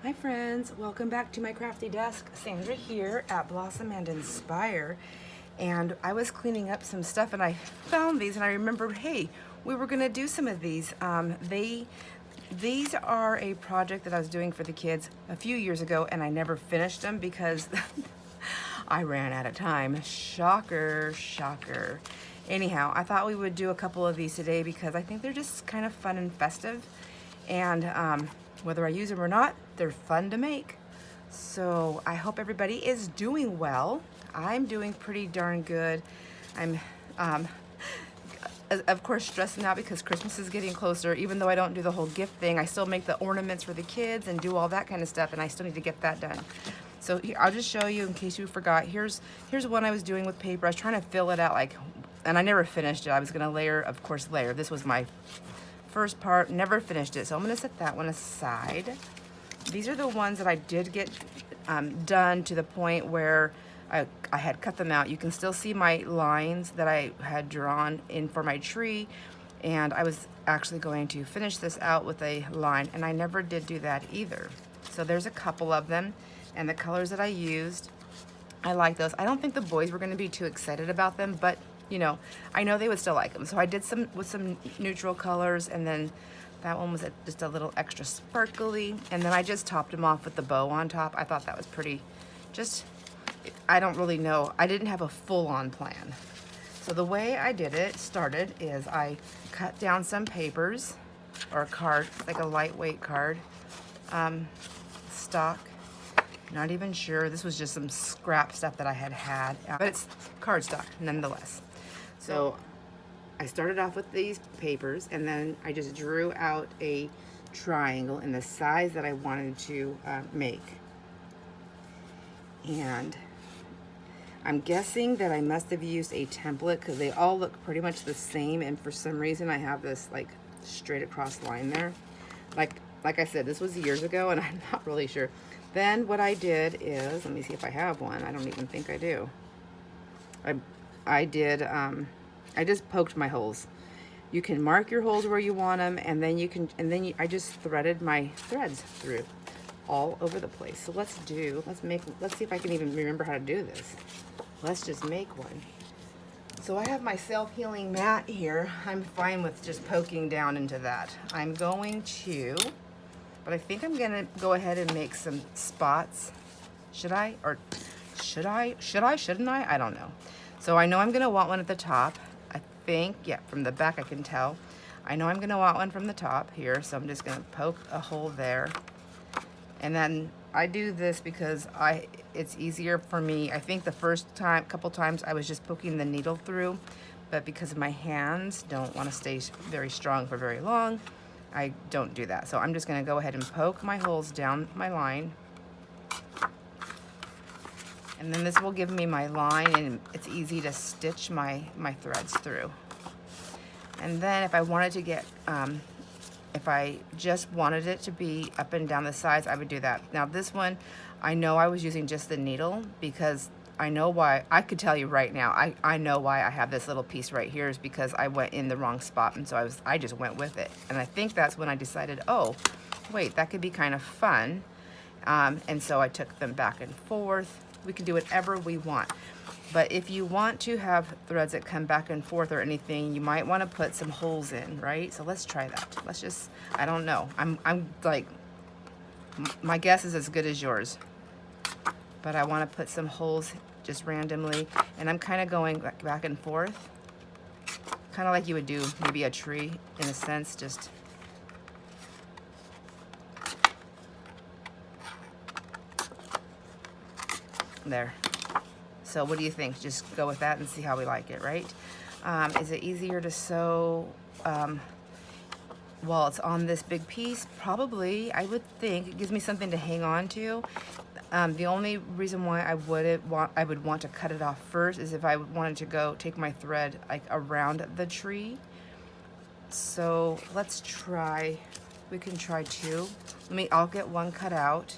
Hi friends, welcome back to my crafty desk. Sandra here at Blossom and Inspire. And I was cleaning up some stuff and I found these and I remembered, hey, we were gonna do some of these. These are a project that I was doing for the kids a few years ago and I never finished them because I ran out of time. Shocker, shocker. Anyhow, I thought we would do a couple of these today because I think they're just kind of fun and festive. And whether I use them or not, they're fun to make. So I hope everybody is doing well. I'm doing pretty darn good. I'm, of course, stressing out because Christmas is getting closer. Even though I don't do the whole gift thing, I still make the ornaments for the kids and do all that kind of stuff, and I still need to get that done. So here, I'll just show you in case you forgot. Here's one I was doing with paper. I was trying to fill it out and I never finished it. I was gonna layer, of course, layer. This was my first part, never finished it, so I'm going to set that one aside. These are the ones that I did get done to the point where I had cut them out. You can still see my lines that I had drawn in for my tree, and I was actually going to finish this out with a line, and I never did do that either. So there's a couple of them, and the colors that I used, I like those. I don't think the boys were going to be too excited about them, but you know, I know they would still like them. So I did some with some neutral colors, and then that one was just a little extra sparkly, and then I just topped them off with the bow on top. I thought that was pretty, I don't really know. I didn't have a full-on plan. So the way I did it started is I cut down some papers or a card, like a lightweight card, stock. Not even sure. This was just some scrap stuff that I had, but it's cardstock nonetheless. So I started off with these papers, and then I just drew out a triangle in the size that I wanted to make. And I'm guessing that I must have used a template because they all look pretty much the same, and for some reason I have this like straight across line there. Like I said, this was years ago and I'm not really sure. Then what I did is, let me see if I have one. I don't even think I do. I just poked my holes. You can mark your holes where you want them, and then I just threaded my threads through all over the place. So let's see if I can even remember how to do this. Let's just make one. So I have my self-healing mat here. I'm fine with just poking down into that. I'm going to, but I think I'm gonna go ahead and make some spots. Shouldn't I? I don't know. So I know I'm gonna want one at the top. I think, yeah, from the back I can tell. I know I'm gonna want one from the top here, so I'm just gonna poke a hole there. And then I do this because it's easier for me. I think the first couple times I was just poking the needle through, but because my hands don't want to stay very strong for very long, I don't do that. So I'm just gonna go ahead and poke my holes down my line. And then this will give me my line, and it's easy to stitch my threads through. And then if I wanted to get, if I just wanted it to be up and down the sides, I would do that. Now this one, I know I was using just the needle because I know why. I could tell you right now, I know why I have this little piece right here is because I went in the wrong spot, and so I just went with it. And I think that's when I decided, oh, wait, that could be kind of fun. And so I took them back and forth. We can do whatever we want. But if you want to have threads that come back and forth or anything, you might want to put some holes in, right? So let's try that. Let's just, I don't know. I'm like, my guess is as good as yours. But I want to put some holes just randomly. And I'm kind of going back and forth. Kind of like you would do maybe a tree in a sense, just. There. So what do you think? Just go with that and see how we like it, right? Is it easier to sew while it's on this big piece? Probably, I would think. It gives me something to hang on to. The only reason why I would want to cut it off first is if I wanted to take my thread like around the tree. So let's try. We can try two. I'll get one cut out.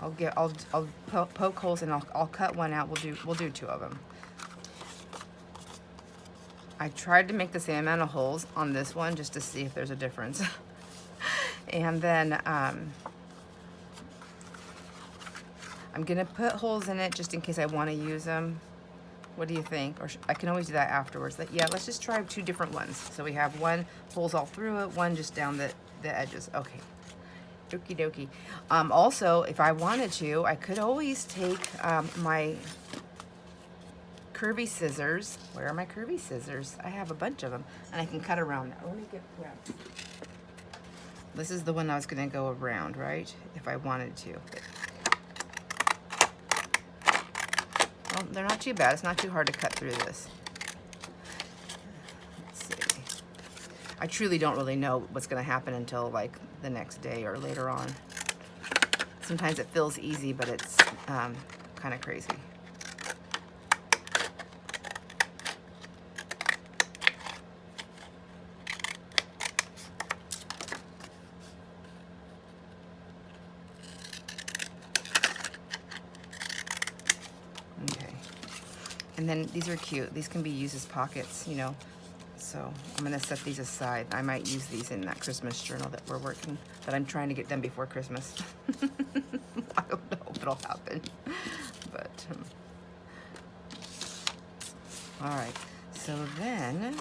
I'll poke holes and I'll cut one out. We'll do two of them. I tried to make the same amount of holes on this one just to see if there's a difference. And then I'm gonna put holes in it just in case I want to use them. What do you think? Or I can always do that afterwards. Yeah, let's just try 2 different ones. So we have one holes all through it, one just down the edges. Okay. Okie dokie. Also, if I wanted to, I could always take my curvy scissors. Where are my curvy scissors? I have a bunch of them, and I can cut around. Let me get around. This is the one I was going to go around, right? If I wanted to. Well, they're not too bad. It's not too hard to cut through this. Let's see. I truly don't really know what's going to happen until like the next day or later on. Sometimes it feels easy, but it's kind of crazy. Okay. And then these are cute. These can be used as pockets, you know. So I'm gonna set these aside. I might use these in that Christmas journal that that I'm trying to get done before Christmas. I don't know if it'll happen, but all right. So then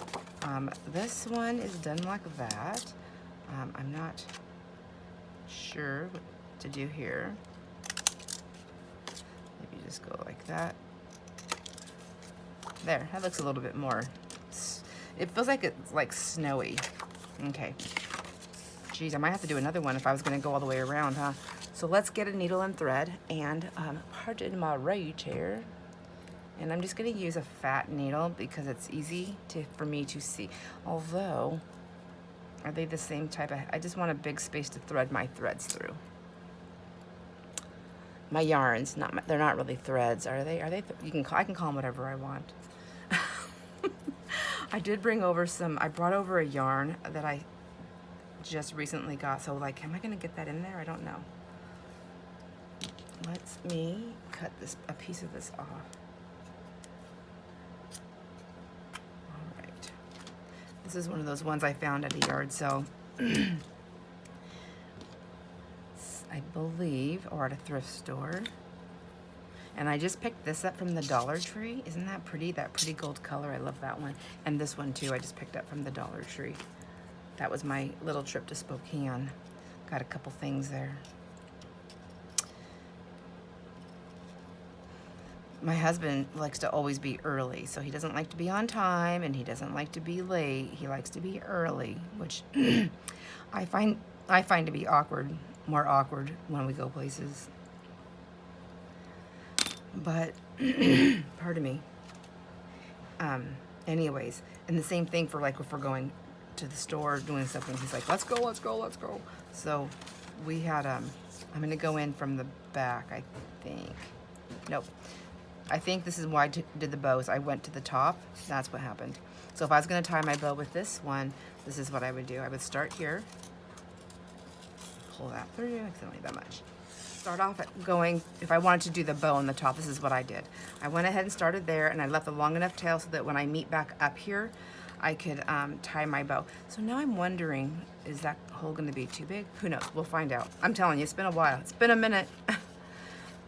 this one is done like that. I'm not sure what to do here. Maybe just go like that. There, that looks a little bit more. It feels like it's like snowy. Okay. Geez, I might have to do another one if I was gonna go all the way around, huh? So let's get a needle and thread, and pardon my rage here. And I'm just gonna use a fat needle because it's easy for me to see. Although, are they the same type of, I just want a big space to thread my threads through. My yarns, they're not really threads, are they? I can call them whatever I want. I did bring over I brought over a yarn that I just recently got. So like, am I gonna get that in there? I don't know. Let me cut a piece of this off. All right. This is one of those ones I found at a yard sale. I believe, or at a thrift store. And I just picked this up from the Dollar Tree. Isn't that pretty? That pretty gold color. I love that one. And this one too, I just picked up from the Dollar Tree. That was my little trip to Spokane. Got a couple things there. My husband likes to always be early, so he doesn't like to be on time and he doesn't like to be late. He likes to be early, which I find to be more awkward when we go places. But, pardon me. Anyways, and the same thing for like if we're going to the store doing something, he's like, let's go, let's go, let's go. So we had, I'm gonna go in from the back, I think. Nope. I think this is why I did the bows. I went to the top, that's what happened. So if I was gonna tie my bow with this one, this is what I would do. I would start here, pull that through, accidentally that much. Start off going, if I wanted to do the bow on the top, this is what I did. I went ahead and started there, and I left a long enough tail so that when I meet back up here, I could tie my bow. So now I'm wondering, is that hole gonna be too big? Who knows, we'll find out. I'm telling you, it's been a while, it's been a minute.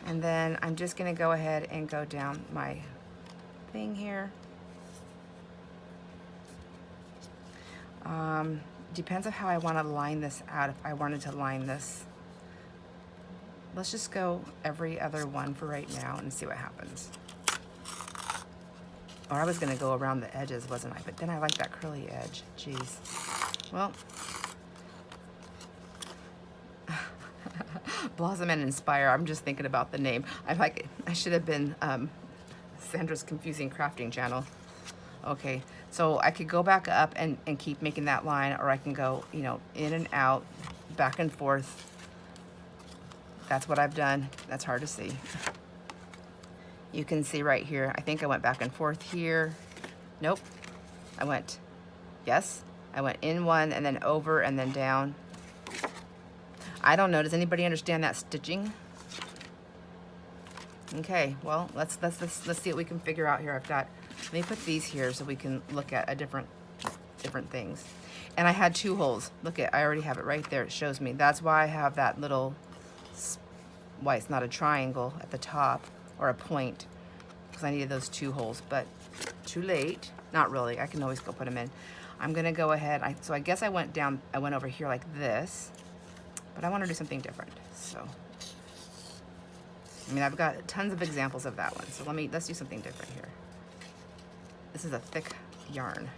And then I'm just gonna go ahead and go down my thing here. Depends on how I wanna line this out. If I wanted to line this, let's just go every other one for right now and see what happens. Or I was gonna go around the edges, wasn't I? But then I like that curly edge, jeez. Well, Blossom and Inspire, I'm just thinking about the name. I should have been Sandra's Confusing Crafting Channel. Okay, so I could go back up and keep making that line, or I can go, you know, in and out, back and forth. That's what I've done. That's hard to see. You can see right here, I think I went back and forth here. Nope, I went in one and then over and then down. I don't know, does anybody understand that stitching? Okay, well, let's see what we can figure out here. I've got Let me put these here so we can look at a different things. And I had 2 holes. Look at, I already have it right there. It shows me. That's why I have that little, why it's not a triangle at the top or a point, because I needed those 2 holes, but too late. Not really. I can always go put them in. I'm gonna go ahead. So I guess I went over here like this, but I want to do something different. So, I mean, I've got tons of examples of that one. So let's do something different here. This is a thick yarn.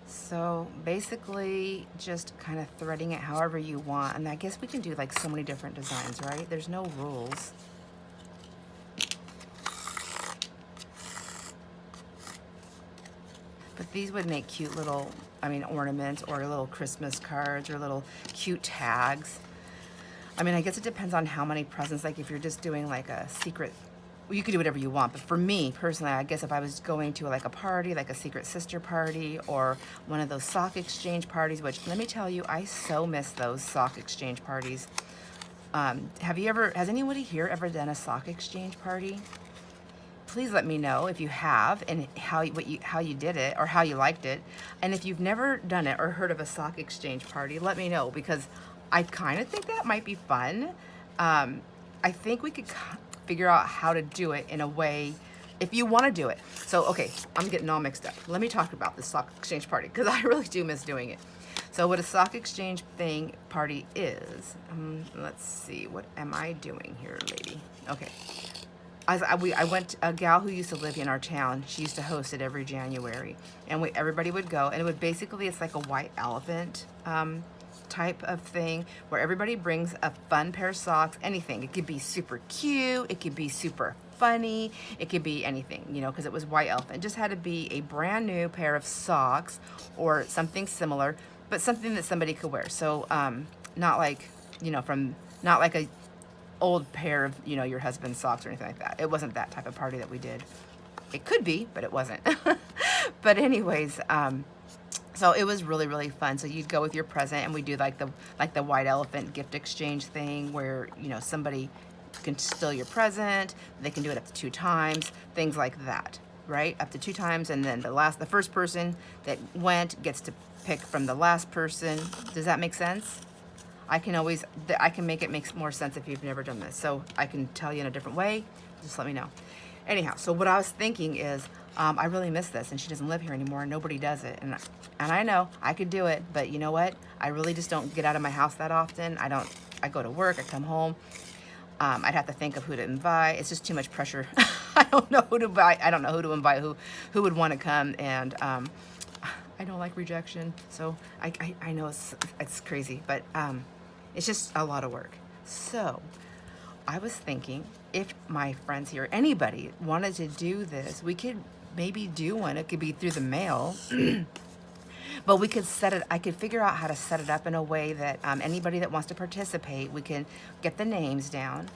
So basically just kind of threading it however you want. And I guess we can do like so many different designs, right? There's no rules. But these would make cute little, I mean, ornaments or little Christmas cards or little cute tags. I mean, I guess it depends on how many presents. Like if you're just doing like a secret, well, you could do whatever you want. But for me personally, I guess if I was going to like a party, like a secret sister party or one of those sock exchange parties, which let me tell you, I so miss those sock exchange parties. Has anybody here ever done a sock exchange party? Please let me know if you have and how you did it or how you liked it. And if you've never done it or heard of a sock exchange party, let me know, because I kind of think that might be fun. I think we could figure out how to do it in a way if you want to do it. So, okay, I'm getting all mixed up. Let me talk about the sock exchange party because I really do miss doing it. So what a sock exchange party is, let's see, what am I doing here, lady? Okay. I went, a gal who used to live in our town, she used to host it every January, and everybody would go, and it would basically, it's like a white elephant type of thing where everybody brings a fun pair of socks, anything. It could be super cute, it could be super funny, it could be anything, you know, because it was white elephant. It just had to be a brand new pair of socks or something similar, but something that somebody could wear. So not like, you know, not like a old pair of, you know, your husband's socks or anything like that. It wasn't that type of party that we did. It could be, but it wasn't. But anyways, so it was really, really fun. So you'd go with your present, and we do like the white elephant gift exchange thing where, you know, somebody can steal your present. They can do it up to 2 times, things like that, right? Up to 2 times, and then the first person that went gets to pick from the last person. Does that make sense? I can make it make more sense if you've never done this. So I can tell you in a different way. Just let me know. Anyhow, so what I was thinking is, I really miss this, and she doesn't live here anymore, and nobody does it. And I know I could do it, but you know what? I really just don't get out of my house that often. I go to work, I come home. I'd have to think of who to invite. It's just too much pressure. I don't know who to invite. I don't know who to invite, who would want to come, and I don't like rejection. So I know it's crazy, but it's just a lot of work. So I was thinking if my friends here, anybody wanted to do this, we could maybe do one. It could be through the mail, but we could I could figure out how to set it up in a way that anybody that wants to participate, we can get the names down.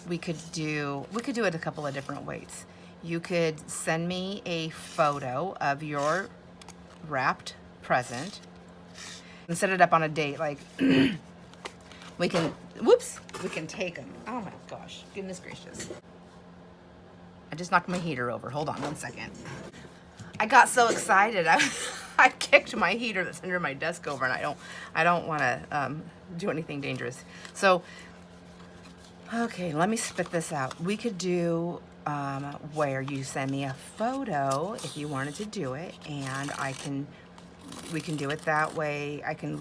We could do it a couple of different ways. You could send me a photo of your wrapped present and set it up on a date, like we can take them. Oh my gosh, goodness gracious. I just knocked my heater over. Hold on one second. I got so excited. I kicked my heater that's under my desk over, and I don't want to do anything dangerous. So, okay, let me spit this out. We could do where you send me a photo if you wanted to do it, and we can do it that way. I can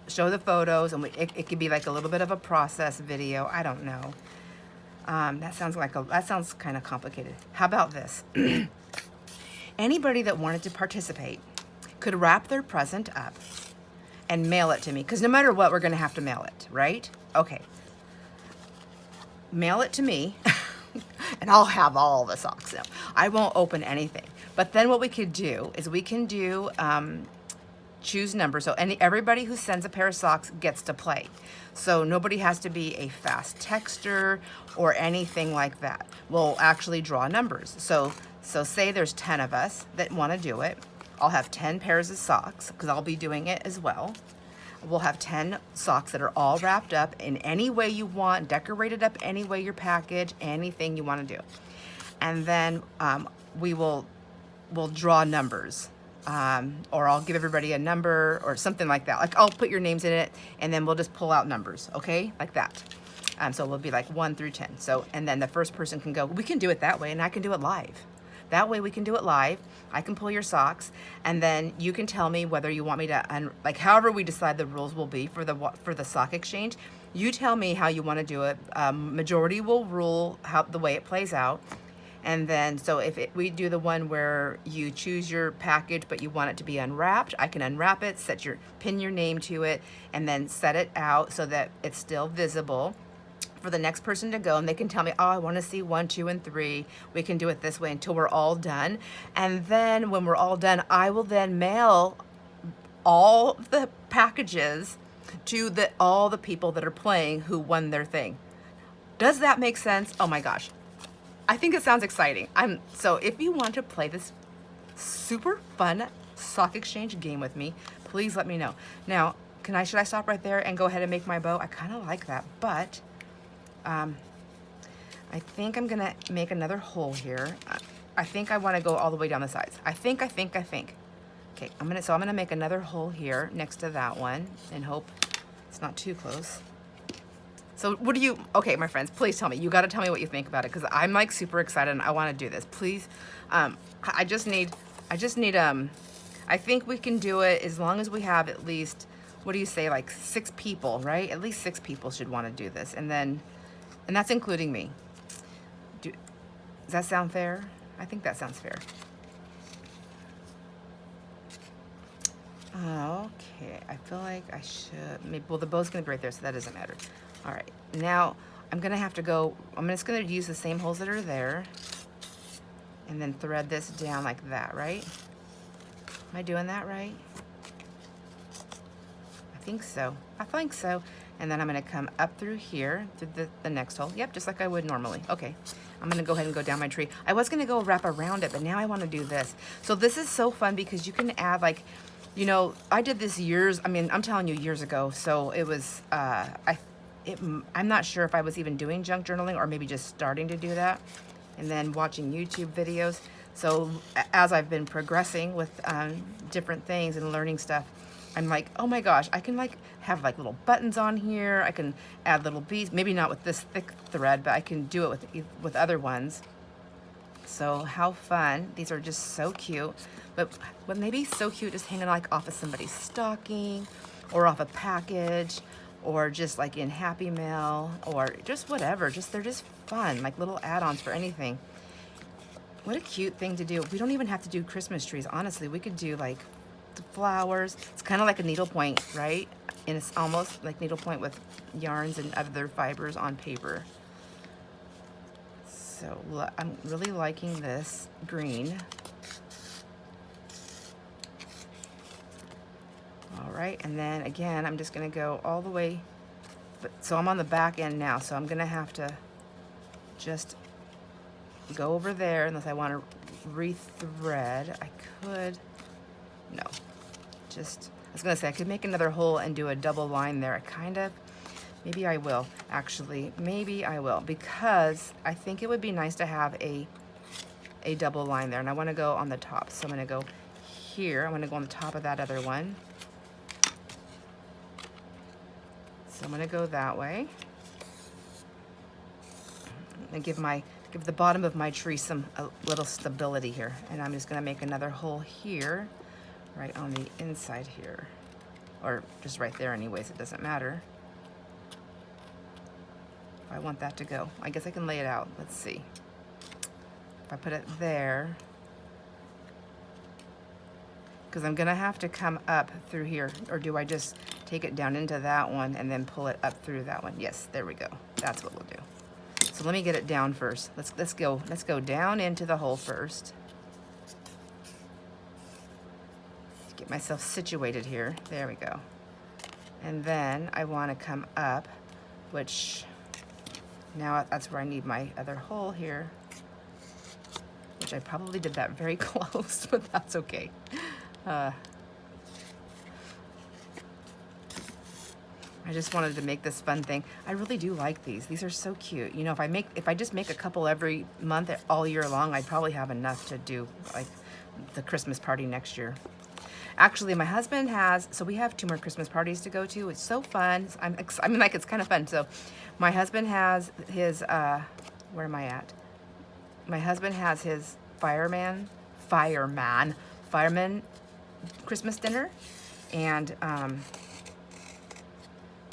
show the photos, and it could be like a little bit of a process video. I don't know. That sounds kind of complicated. How about this? Anybody that wanted to participate could wrap their present up and mail it to me, because no matter what, we're going to have to mail it, right? Okay. Mail it to me, and I'll have all the socks now. I won't open anything. But then what we could do is we can do choose numbers. So everybody who sends a pair of socks gets to play. So nobody has to be a fast texter or anything like that. We'll actually draw numbers. So say there's 10 of us that want to do it. I'll have 10 pairs of socks because I'll be doing it as well. We'll have 10 socks that are all wrapped up in any way you want, decorated up any way your package, anything you want to do. And then we'll draw numbers. Or I'll give everybody a number or something like that. Like I'll put your names in it and then we'll just pull out numbers, okay? Like that. So it'll be like 1 through 10. So, and then the first person can go, we can do it that way and I can do it live. That way we can do it live. I can pull your socks and then you can tell me whether you want me to, like however we decide the rules will be for the sock exchange. You tell me how you want to do it. Majority will rule the way it plays out. And then, so if we do the one where you choose your package, but you want it to be unwrapped, I can unwrap it, pin your name to it, and then set it out so that it's still visible for the next person to go. And they can tell me, oh, I want to see 1, 2, and 3. We can do it this way until we're all done. And then when we're all done, I will then mail all the packages to all the people that are playing who won their thing. Does that make sense? Oh my gosh. I think it sounds exciting. So if you want to play this super fun sock exchange game with me, please let me know. Now, should I stop right there and go ahead and make my bow? I kind of like that, but I think I'm gonna make another hole here. I think I want to go all the way down the sides. I think. Okay, I'm gonna make another hole here next to that one and hope it's not too close. So okay, my friends, please tell me. You got to tell me what you think about it because I'm like super excited and I want to do this. Please, I think we can do it as long as we have at least, what do you say, like 6 people, right? At least 6 people should want to do this. And that's including me. Does that sound fair? I think that sounds fair. Okay, I feel like I should, well, the bow's going to be right there, so that doesn't matter. All right, now I'm just gonna use the same holes that are there and then thread this down like that, right? Am I doing that right? I think so. And then I'm gonna come up through here to the next hole. Yep, just like I would normally. Okay, I'm gonna go ahead and go down my tree. I was gonna go wrap around it, but now I wanna do this. So this is so fun because you can add like, you know, I did this I'm telling you years ago. So it was, I'm not sure if I was even doing junk journaling or maybe just starting to do that and then watching YouTube videos. So as I've been progressing with different things and learning stuff, I'm like, oh my gosh, I can like have like little buttons on here. I can add little beads, maybe not with this thick thread, but I can do it with other ones. So how fun. These are just so cute. But wouldn't they be so cute just hanging like off of somebody's stocking or off a package? Or just like in Happy Mail, or just whatever. They're just fun, like little add-ons for anything. What a cute thing to do. We don't even have to do Christmas trees, honestly. We could do like the flowers. It's kind of like a needlepoint, right? And it's almost like needlepoint with yarns and other fibers on paper. So I'm really liking this green. All right, and then again, I'm just gonna go all the way, so I'm on the back end now, so I'm gonna have to just go over there unless I wanna rethread. I was gonna say I could make another hole and do a double line there. Maybe I will, actually, because I think it would be nice to have a double line there, and I wanna go on the top, so I'm gonna go here, I'm gonna go on the top of that other one. So I'm gonna go that way and give the bottom of my tree a little stability here. And I'm just gonna make another hole here, right on the inside here, or just right there anyways, it doesn't matter. I want that to go. I guess I can lay it out. Let's see. If I put it there, because I'm gonna have to come up through here, or do I just take it down into that one and then pull it up through that one? Yes, there we go. That's what we'll do. So let me get it down first. Let's go down into the hole first. Get myself situated here. There we go. And then I want to come up, which now that's where I need my other hole here, which I probably did that very close, but that's okay. I just wanted to make this fun thing. I really do like these. These are so cute. You know, if I just make a couple every month all year long, I'd probably have enough to do like the Christmas party next year. Actually, my husband has, so we have 2 more Christmas parties to go to. It's so fun. I mean, like, it's kind of fun. So my husband has his, where am I at? My husband has his fireman Christmas dinner. And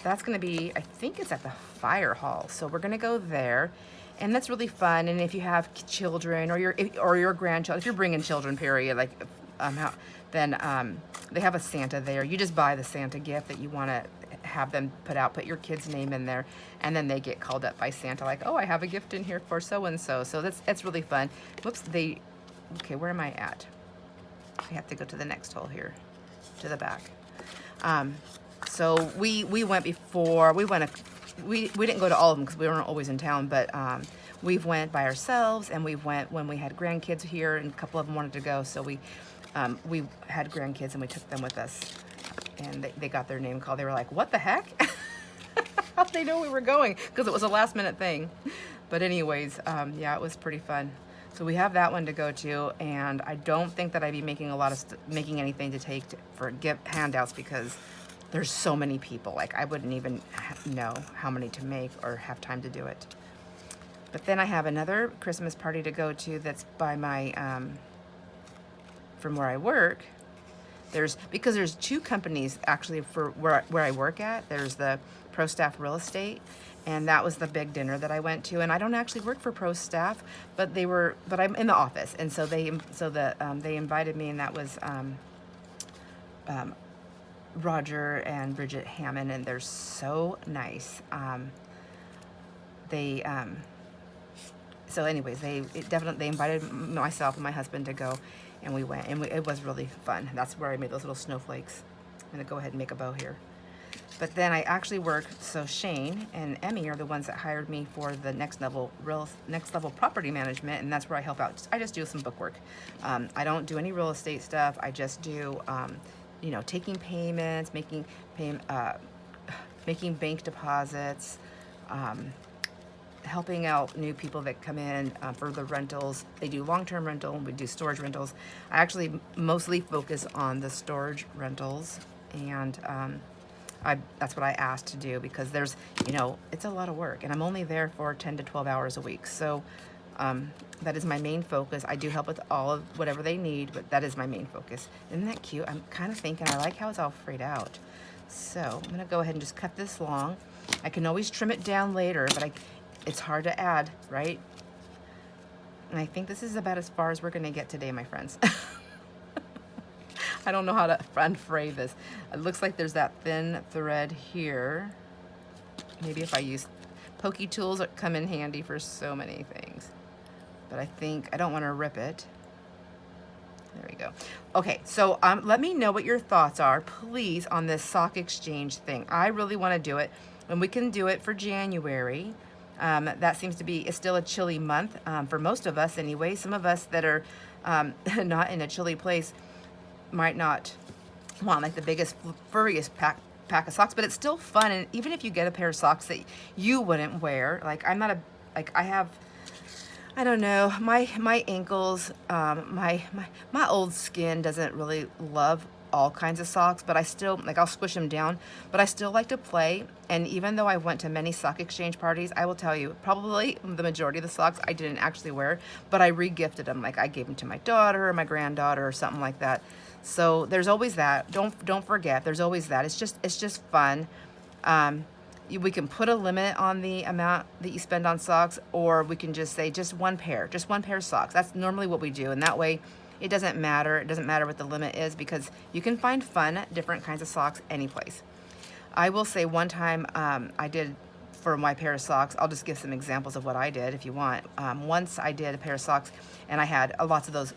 that's going to be, I think it's at the fire hall. So we're going to go there. And that's really fun. And if you have children or your grandchildren, if you're bringing children, period, like, then they have a Santa there. You just buy the Santa gift that you want to have them put your kid's name in there, and then they get called up by Santa like, oh, I have a gift in here for so-and-so. So that's really fun. Whoops, okay, where am I at? I have to go to the next hole here, to the back. So we went before, we didn't go to all of them because we weren't always in town, but we've went by ourselves, and we went when we had grandkids here, and a couple of them wanted to go, so we had grandkids and we took them with us, and they got their name called. They were like, what the heck? How'd they know we were going? Because it was a last minute thing. But anyways, yeah, it was pretty fun. So we have that one to go to, and I don't think that I'd be making making anything to take for gift handouts because there's so many people. Like, I wouldn't even know how many to make or have time to do it. But then I have another Christmas party to go to that's by my from where I work. Because there's 2 companies actually for where I work at. There's the Pro Staff Real Estate, and that was the big dinner that I went to. And I don't actually work for Pro Staff, but I'm in the office, and so they invited me, and that was Roger and Bridget Hammond, and they're so nice. So anyways, they invited myself and my husband to go, and we went, and it was really fun. That's where I made those little snowflakes. I'm gonna go ahead and make a bow here. But then I actually worked, so Shane and Emmy are the ones that hired me for the next level property management, and that's where I help out. I just do some bookwork. I don't do any real estate stuff. I just do, you know, taking payments, making bank deposits, helping out new people that come in for the rentals. They do long-term rental, we do storage rentals. I actually mostly focus on the storage rentals, and that's what I asked to do because there's, you know, it's a lot of work, and I'm only there for 10 to 12 hours a week. So that is my main focus. I do help with all of whatever they need, but that is my main focus. Isn't that cute? I'm kind of thinking, I like how it's all frayed out. So I'm gonna go ahead and just cut this long. I can always trim it down later, but it's hard to add, right? And I think this is about as far as we're gonna get today, my friends. I don't know how to unfray this. It looks like there's that thin thread here. Maybe if I use pokey tools that come in handy for so many things. But I don't wanna rip it. There we go. Okay, so let me know what your thoughts are, please, on this sock exchange thing. I really wanna do it, and we can do it for January. That seems to be, it's still a chilly month for most of us anyway. Some of us that are not in a chilly place might not want like the biggest, furriest pack of socks, but it's still fun. And even if you get a pair of socks that you wouldn't wear, like I don't know, my ankles, my old skin doesn't really love all kinds of socks, but I still, like, I'll squish them down, but I still like to play. And even though I went to many sock exchange parties, I will tell you, probably the majority of the socks I didn't actually wear, but I re-gifted them. Like, I gave them to my daughter or my granddaughter or something like that. So there's always that. Don't forget, there's always that. It's just fun. We can put a limit on the amount that you spend on socks, or we can just say just one pair of socks. That's normally what we do, and that way it doesn't matter. It doesn't matter what the limit is because you can find fun, different kinds of socks any place. I will say one time I did for my pair of socks, I'll just give some examples of what I did if you want. Once I did a pair of socks, and I had lots of those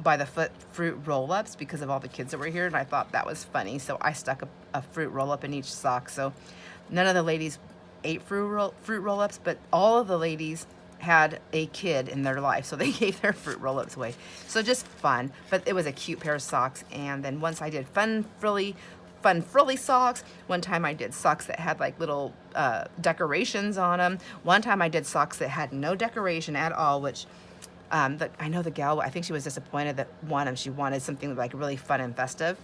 by the foot fruit roll-ups because of all the kids that were here, and I thought that was funny, so I stuck a fruit roll-up in each sock. So none of the ladies ate fruit roll-ups, but all of the ladies had a kid in their life, so they gave their fruit roll-ups away. So just fun, but it was a cute pair of socks. And then once I did fun, frilly fun frilly socks. One time I did socks that had like little decorations on them. One time I did socks that had no decoration at all, which I know the gal, I think she was disappointed that she wanted something like really fun and festive.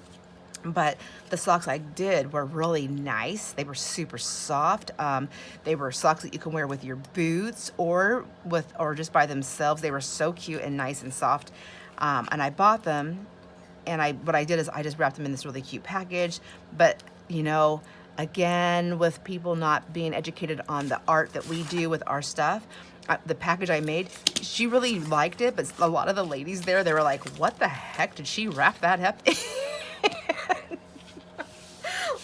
But the socks I did were really nice. They were super soft. They were socks that you can wear with your boots or just by themselves. They were so cute and nice and soft. And I bought them, and what I did is I just wrapped them in this really cute package. But you know, again, with people not being educated on the art that we do with our stuff, the package I made, she really liked it, but a lot of the ladies there, they were like, what the heck did she wrap that up in?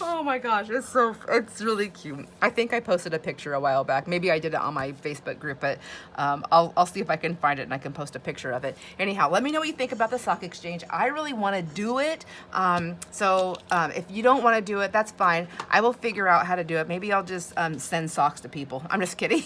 Oh my gosh, it's really cute. I think I posted a picture a while back. Maybe I did it on my Facebook group, but I'll see if I can find it and I can post a picture of it. Anyhow, let me know what you think about the sock exchange. I really want to do it. If you don't want to do it, that's fine. I will figure out how to do it. Maybe I'll just send socks to people. I'm just kidding.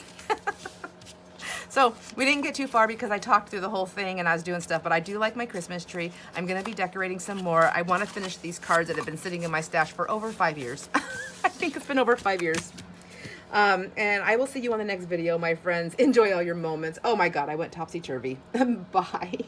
So we didn't get too far because I talked through the whole thing and I was doing stuff, but I do like my Christmas tree. I'm going to be decorating some more. I want to finish these cards that have been sitting in my stash for over 5 years. I think it's been over 5 years. And I will see you on the next video, my friends. Enjoy all your moments. Oh my God, I went topsy-turvy. Bye.